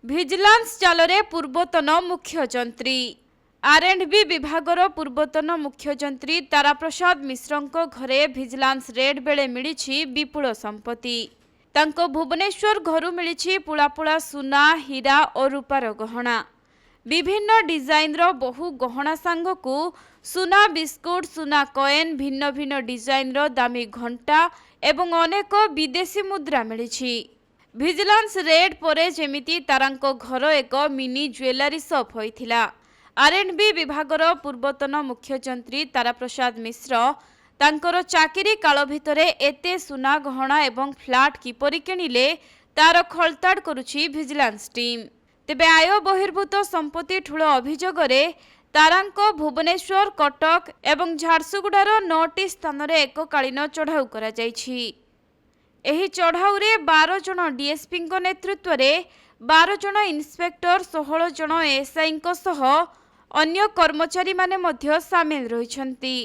Vigilance ଚାଲରେ ପୂର୍ବତନ ମୁଖ୍ୟ ଯନ୍ତ୍ରୀ ଆର୍&ବି ବିଭାଗର ପୂର୍ବତନ ମୁଖ୍ୟ ଯନ୍ତ୍ରୀ ତାରାପ୍ରସାଦ ମିଶ୍ରଙ୍କ ଘରେ ଭିଜିଲାନ୍ସ ରେଡ୍ ବେಳೆ ମିଳିଛି ବିପୁଳ ସମ୍ପତ୍ତି। ତାଙ୍କ ଭୁବନେଶ୍ୱର ଘରୁ ମିଳିଛି ପୁଳାପୁଳା ସୁନା, ହୀରା ଓ ରୂପାର ଗହଣା। ବିଭିନ୍ନ ଡିଜାଇନର ବହୁ ଗହଣା ସାଙ୍ଗକୁ ସୁନା ବିସ୍କୁଟ, ସୁନା କଏନ୍, ଭିନ୍ନ ଭିନ୍ନ ଡିଜାଇନର ଦାମୀ ଘଣ୍ଟା ଏବଂ ଅନେକ ବିଦେଶୀ ମୁଦ୍ରା ମିଳିଛି। ଭିଜିଲାନ୍ସ ରେଡ୍ ପରେ ଯେମିତି ତାରାଙ୍କ ଘର ଏକ ମିନି ଜୁଏଲାରୀ ସପ୍ ହୋଇଥିଲା। ଆର୍&ବି ବିଭାଗର ପୂର୍ବତନ ମୁଖ୍ୟ ଯନ୍ତ୍ରୀ ତାରାପ୍ରସାଦ ମିଶ୍ର ତାଙ୍କର ଚାକିରି କାଳ ଭିତରେ ଏତେ ସୁନା ଗହଣା ଏବଂ ଫ୍ଲାଟ୍ କିପରି କିଣିଲେ ତାର ଖୋଳତାଡ଼ କରୁଛି ଭିଜିଲାନ୍ସ ଟିମ୍। ତେବେ ଆୟ ବହିର୍ଭୂତ ସମ୍ପତ୍ତି ଠୁଳ ଅଭିଯୋଗରେ ତାରାଙ୍କ ଭୁବନେଶ୍ୱର, କଟକ ଏବଂ ଝାରସୁଗୁଡ଼ାର 9ଟି ସ୍ଥାନରେ ଏକକାଳୀନ ଚଢ଼ାଉ କରାଯାଇଛି। ଏହି ଚଢ଼ାଉରେ 12 ଜଣ ଡିଏସ୍ପିଙ୍କ ନେତୃତ୍ୱରେ 12 ଜଣ ଇନ୍ସପେକ୍ଟର, 16 ଜଣ ଏଏସ୍ଆଇଙ୍କ ସହ ଅନ୍ୟ କର୍ମଚାରୀମାନେ ମଧ୍ୟ ସାମିଲ ରହିଛନ୍ତି।